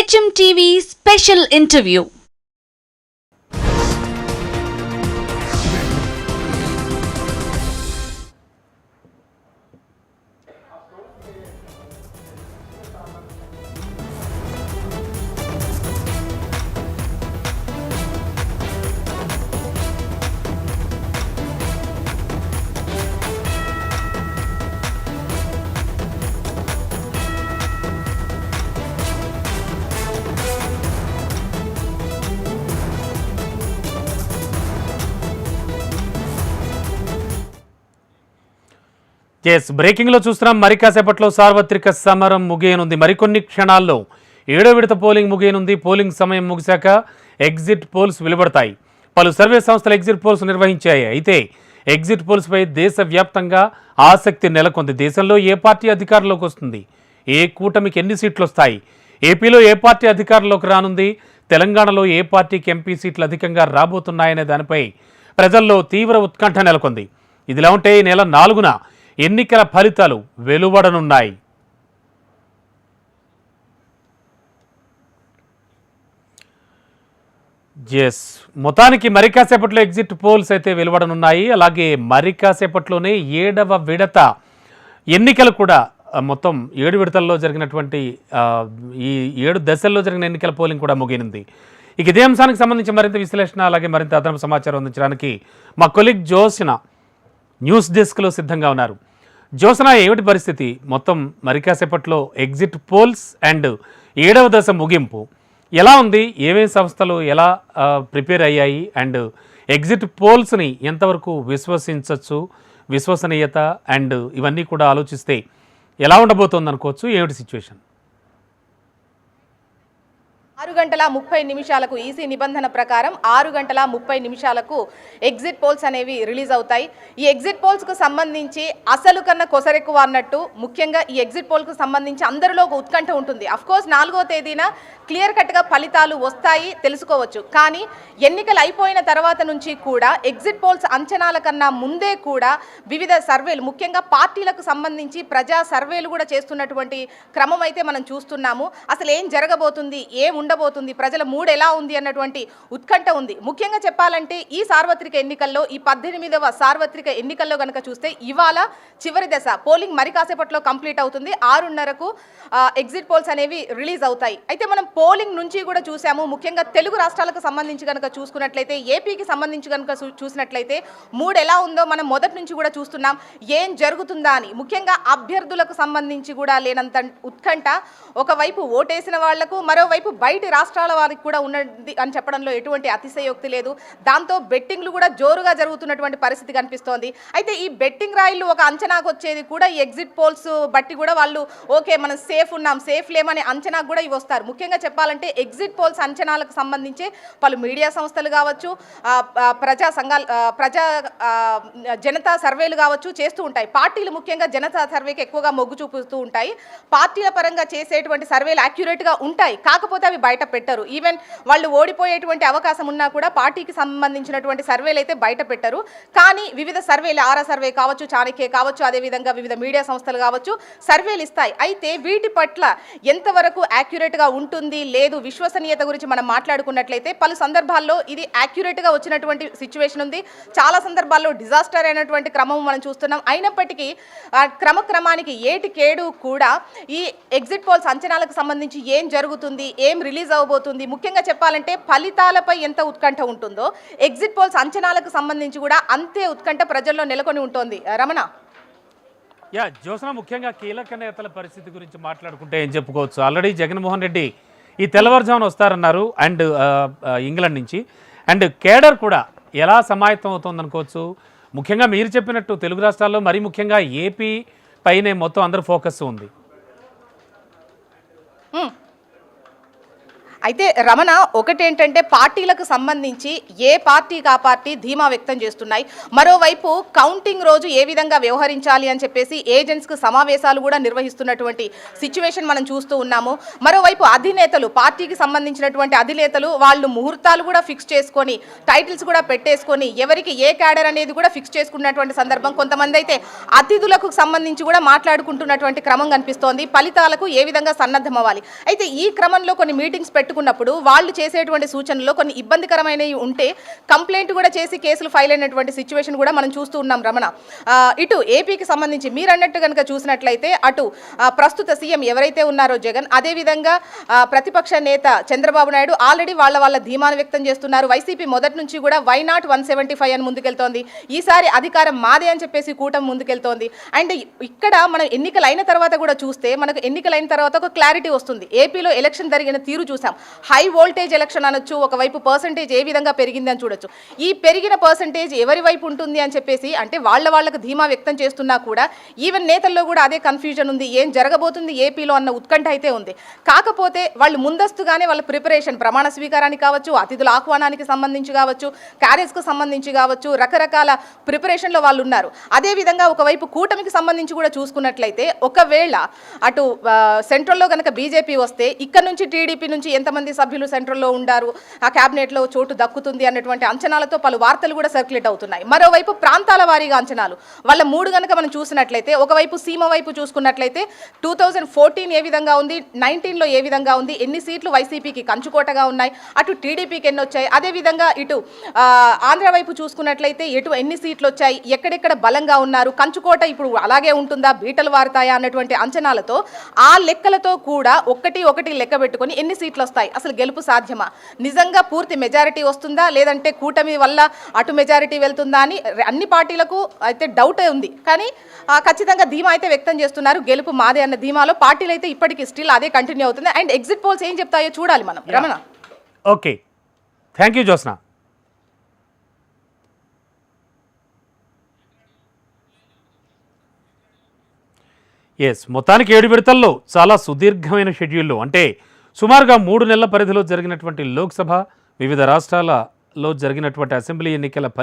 HMTV special interview. Breaking లో చూస్తున్నాం. మరి కాసేపట్లో సార్వత్రిక సమరం ముగియనుంది. మరికొన్ని క్షణాల్లో 7వ విడత పోలింగ్ ముగియనుంది. పోలింగ్ సమయం ముగిశాక ఎగ్జిట్ పోల్స్ వెలువడతాయి. పలు సర్వే సంస్థలు ఎగ్జిట్ పోల్స్ నిర్వహించాయి. అయితే ఎగ్జిట్ పోల్స్ పై దేశవ్యాప్తంగా ఆసక్తి నెలకొంది. దేశంలో ఏ పార్టీ అధికారంలోకి వస్తుంది, ఏ కూటమికి ఎన్ని సీట్లు వస్తాయి, ఏపీలో ఏ పార్టీ అధికారంలోకి రానుంది, తెలంగాణలో ఏ పార్టీకి ఎంపీ సీట్లు అధికంగా రాబోతున్నాయనే దానిపై ప్రజల్లో తీవ్ర ఉత్కంఠ నెలకొంది. ఇదిలా ఉంటే ఈ నెల 4న ఎన్నికల ఫలితాలు వెలువడనున్నాయి. మొత్తానికి మరి కాసేపట్లో ఎగ్జిట్ పోల్స్ అయితే వెలువడనున్నాయి. అలాగే మరి కాసేపట్లోనే 7వ విడత ఎన్నికలు కూడా మొత్తం 7 విడతల్లో జరిగినటువంటి ఈ 7 దశల్లో జరిగిన ఎన్నికల పోలింగ్ కూడా ముగినింది. ఇక ఇదే అంశానికి సంబంధించి మరింత విశ్లేషణ అలాగే మరింత అదనపు సమాచారం అందించడానికి మా కొలీగ్ జోస్న న్యూస్ డెస్క్లో సిద్ధంగా ఉన్నారు. జోసన, ఏమిటి పరిస్థితి? మొత్తం మరి కాసేపట్లో ఎగ్జిట్ పోల్స్ అండ్ 7వ దశ ముగింపు ఎలా ఉంది? ఏమేమి సంస్థలు ఎలా ప్రిపేర్ అయ్యాయి అండ్ ఎగ్జిట్ పోల్స్ని ఎంతవరకు విశ్వసించవచ్చు, విశ్వసనీయత అండ్ ఇవన్నీ కూడా ఆలోచిస్తే ఎలా ఉండబోతోంది అనుకోవచ్చు? ఏమిటి సిచ్యువేషన్? 6 గంటల 30 నిమిషాలకు ఈసీ నిబంధన ప్రకారం 6 గంటల 30 నిమిషాలకు ఎగ్జిట్ పోల్స్ అనేవి రిలీజ్ అవుతాయి. ఈ ఎగ్జిట్ పోల్స్కు సంబంధించి అసలు కన్నా కొసరెక్కువ అన్నట్టు ముఖ్యంగా ఈ ఎగ్జిట్ పోల్కు సంబంధించి అందరిలో ఒక ఉత్కంఠ ఉంటుంది. అఫ్కోర్స్ 4వ తేదీన క్లియర్ కట్గా ఫలితాలు వస్తాయి, తెలుసుకోవచ్చు. కానీ ఎన్నికలు అయిపోయిన తర్వాత నుంచి కూడా ఎగ్జిట్ పోల్స్ అంచనాల కన్నా ముందే కూడా వివిధ సర్వేలు, ముఖ్యంగా పార్టీలకు సంబంధించి ప్రజా సర్వేలు కూడా చేస్తున్నటువంటి క్రమం అయితే మనం చూస్తున్నాము. అసలు ఏం జరగబోతుంది, ఏం ఉండబోతుంది, ప్రజల మూడ్ ఎలా ఉంది అన్నటువంటి ఉత్కంఠ ఉంది. ముఖ్యంగా చెప్పాలంటే ఈ సార్వత్రిక ఎన్నికల్లో, ఈ 18వ సార్వత్రిక ఎన్నికల్లో కనుక చూస్తే ఇవాళ చివరి దశ పోలింగ్ మరి కాసేపట్లో కంప్లీట్ అవుతుంది. 6:30కు ఎగ్జిట్ పోల్స్ అనేవి రిలీజ్ అవుతాయి. అయితే మనం పోలింగ్ నుంచి కూడా చూసాము. ముఖ్యంగా తెలుగు రాష్ట్రాలకు సంబంధించి కనుక చూసుకున్నట్లయితే, ఏపీకి సంబంధించి కనుక చూసినట్లయితే మూడ్ ఎలా ఉందో మనం మొదటి నుంచి కూడా చూస్తున్నాం. ఏం జరుగుతుందా అని ముఖ్యంగా అభ్యర్థులకు సంబంధించి కూడా లేనంత ఉత్కంఠ. ఒకవైపు ఓటేసిన వాళ్లకు, మరోవైపు బయటి రాష్ట్రాల వారికి కూడా ఉన్నది అని చెప్పడంలో ఎటువంటి అతిశయోక్తి లేదు. దాంతో బెట్టింగ్లు కూడా జోరుగా జరుగుతున్నటువంటి పరిస్థితి కనిపిస్తోంది. అయితే ఈ బెట్టింగ్ రాయిలు ఒక అంచనాకు వచ్చేది కూడా ఈ ఎగ్జిట్ పోల్స్ బట్టి కూడా వాళ్ళు ఓకే మనం సేఫ్ ఉన్నాం, సేఫ్ లేమనే అంచనాకు కూడా ఇవి వస్తారు. ముఖ్యంగా చెప్పాలంటే ఎగ్జిట్ పోల్స్ అంచనాలకు సంబంధించి పలు మీడియా సంస్థలు కావచ్చు, ప్రజా సంఘాలు, జనతా సర్వేలు కావచ్చు చేస్తూ ఉంటాయి. పార్టీలు ముఖ్యంగా జనతా సర్వేకి ఎక్కువగా మొగ్గు చూపుతూ ఉంటాయి. పార్టీల పరంగా చేసేటువంటి సర్వేలు యాక్యురేట్గా ఉంటాయి, కాకపోతే అవి బయట పెట్టరు. ఈవెన్ వాళ్ళు ఓడిపోయేటువంటి అవకాశం ఉన్నా కూడా పార్టీకి సంబంధించినటువంటి సర్వేలు అయితే బయట పెట్టరు. కానీ వివిధ సర్వేలు, ఆరా సర్వే కావచ్చు, చాణక్య కావచ్చు, అదేవిధంగా వివిధ మీడియా సంస్థలు కావచ్చు సర్వేలు ఇస్తాయి. అయితే వీటి పట్ల ఎంతవరకు యాక్యురేట్గా ఉంటుంది లేదు, విశ్వసనీయత గురించి మనం మాట్లాడుకున్నట్లయితే పలు సందర్భాల్లో ఇది యాక్యురేట్గా వచ్చినటువంటి సిచ్యువేషన్ ఉంది. చాలా సందర్భాల్లో డిజాస్టర్ అయినటువంటి క్రమం మనం చూస్తున్నాం. అయినప్పటికీ క్రమక్రమానికి ఏటికేడు కూడా ఈ ఎగ్జిట్ పోల్స్ అంచనాలకు సంబంధించి ఏం జరుగుతుంది, ఏం రిలీజ్ అవ్వబోతుంది, ముఖ్యంగా చెప్పాలంటే ఫలితాలపై ఎంత ఉత్కంఠ ఉంటుందో ఎగ్జిట్ పోల్స్ అంచనాలకు సంబంధించి కూడా అంతే ఉత్కంఠ ప్రజల్లో నెలకొని ఉంటుంది. రమణ, జోసన, ముఖ్యంగా కీలక నేతల పరిస్థితి గురించి మాట్లాడుకుంటే ఏం చెప్పుకోవచ్చు? ఆల్రెడీ జగన్మోహన్ రెడ్డి ఈ తెల్లవారుజామున వస్తారన్నారు అండ్ ఇంగ్లాండ్ నుంచి, అండ్ కేడర్ కూడా ఎలా సమాయత్తం అవుతుంది అనుకోవచ్చు? ముఖ్యంగా మీరు చెప్పినట్టు తెలుగు రాష్ట్రాల్లో మరీ ముఖ్యంగా ఏపీ పైనే మొత్తం అందరూ ఫోకస్ ఉంది. అయితే రమణ, ఒకటేంటంటే పార్టీలకు సంబంధించి ఏ పార్టీకి ఆ పార్టీ ధీమా వ్యక్తం చేస్తున్నాయి. మరోవైపు కౌంటింగ్ రోజు ఏ విధంగా వ్యవహరించాలి అని చెప్పేసి ఏజెంట్స్కు సమావేశాలు కూడా నిర్వహిస్తున్నటువంటి సిచ్యువేషన్ మనం చూస్తూ ఉన్నాము. మరోవైపు అధినేతలు, పార్టీకి సంబంధించినటువంటి అధినేతలు వాళ్ళు ముహూర్తాలు కూడా ఫిక్స్ చేసుకొని, టైటిల్స్ కూడా పెట్టేసుకొని, ఎవరికి ఏ క్యాడర్ అనేది కూడా ఫిక్స్ చేసుకున్నటువంటి సందర్భం. కొంతమంది అయితే అతిథులకు సంబంధించి కూడా మాట్లాడుకుంటున్నటువంటి క్రమం కనిపిస్తోంది. ఫలితాలకు ఏ విధంగా సన్నద్ధం అవ్వాలి. అయితే ఈ క్రమంలో కొన్ని మీటింగ్స్ పెట్టుకున్నప్పుడు వాళ్ళు చేసేటువంటి సూచనలో కొన్ని ఇబ్బందికరమైనవి ఉంటే కంప్లైంట్ కూడా చేసి కేసులు ఫైల్ అయినటువంటి సిచ్యువేషన్ కూడా మనం చూస్తూ ఉన్నాం రమణ. ఇటు ఏపీకి సంబంధించి మీరు అన్నట్టు కనుక చూసినట్లయితే అటు ప్రస్తుత సీఎం ఎవరైతే ఉన్నారో జగన్, అదేవిధంగా ప్రతిపక్ష నేత చంద్రబాబు నాయుడు ఆల్రెడీ వాళ్ళ ధీమాను వ్యక్తం చేస్తున్నారు. వైసీపీ మొదటి నుంచి కూడా వై నాట్ 175 అని ముందుకెళ్తోంది. ఈసారి అధికారం మాదే అని చెప్పేసి కూటమి ముందుకెళ్తోంది. అండ్ ఇక్కడ మనం ఎన్నికలు అయిన తర్వాత కూడా చూస్తే మనకు ఎన్నికలైన తర్వాత ఒక క్లారిటీ వస్తుంది. ఏపీలో ఎలక్షన్ జరిగిన తీరు చూసాం. హై వోల్టేజ్ ఎలక్షన్ అనొచ్చు, ఒకవైపు పర్సంటేజ్ ఏ విధంగా పెరిగింది అని చూడొచ్చు. ఈ పెరిగిన పర్సంటేజ్ ఎవరి వైపు ఉంటుంది అని చెప్పేసి అంటే వాళ్ళకు ధీమా వ్యక్తం చేస్తున్నా కూడా ఈవెన్ నేతల్లో కూడా అదే కన్ఫ్యూజన్ ఉంది. ఏం జరగబోతుంది ఏపీలో అన్న ఉత్కంఠ అయితే ఉంది. కాకపోతే వాళ్ళు ముందస్తుగానే వాళ్ళ ప్రిపరేషన్, ప్రమాణ స్వీకారానికి కావచ్చు, అతిథుల ఆహ్వానానికి సంబంధించి కావచ్చు, క్యారేజ్కు సంబంధించి కావచ్చు, రకరకాల ప్రిపరేషన్లో వాళ్ళు ఉన్నారు. అదేవిధంగా ఒకవైపు కూటమికి సంబంధించి కూడా చూసుకున్నట్లయితే ఒకవేళ అటు సెంట్రల్లో కనుక బీజేపీ వస్తే ఇక్కడ నుంచి టీడీపీ నుంచి ఎంతమంది సభ్యులు సెంట్రల్లో ఉండారు, ఆ క్యాబినెట్లో చోటు దక్కుతుంది అన్నటువంటి అంచనాలతో పలు వార్తలు కూడా సర్క్యులేట్ అవుతున్నాయి. మరోవైపు ప్రాంతాల వారీగా అంచనాలు వాళ్ళ మూడు కనుక మనం చూసినట్లయితే ఒకవైపు సీమ వైపు చూసుకున్నట్లయితే 2014 ఏ విధంగా ఉంది, 19లో ఏ విధంగా ఉంది, ఎన్ని సీట్లు వైసీపీకి కంచుకోటగా ఉన్నాయి, అటు టీడీపీకి ఎన్ని వచ్చాయి, అదేవిధంగా ఇటు ఆంధ్ర వైపు చూసుకున్నట్లయితే ఎన్ని సీట్లు వచ్చాయి, ఎక్కడెక్కడ బలంగా ఉన్నారు, కంచుకోట ఇప్పుడు అలాగే ఉంటుందా, బీటలు వారుతాయా అన్నటువంటి అంచనాలతో ఆ లెక్కలతో కూడా ఒకటి లెక్క పెట్టుకొని ఎన్ని సీట్లు వస్తాయి, అసలు గెలుపు సాధ్యమా, నిజంగా పూర్తి మెజారిటీ వస్తుందా, లేదంటే కూటమి వల్ల అటు మెజారిటీ వెళ్తుందా అని అన్ని పార్టీలకు అయితే డౌట్ ఉంది. కానీ ఖచ్చితంగా ధీమా అయితే వ్యక్తం చేస్తున్నారు. గెలుపు మాదే అన్న ధీమాలో పార్టీలు అయితే ఇప్పటికీ స్టిల్ అదే కంటిన్యూ అవుతుంది. అండ్ ఎగ్జిట్ పోల్స్ ఏం చెప్తాయో చూడాలి మనం. Ramana, okay, thank you Jyotsna. మొత్తానికి 7 విడతల్లో చాలా సుదీర్ఘమైన షెడ్యూల్లో, అంటే సుమారుగా 3 నెలల పరిధిలో జరిగినటువంటి లోక్సభ, వివిధ రాష్ట్రాలలో జరిగినటువంటి అసెంబ్లీ ఎన్నికల ఫలితాలు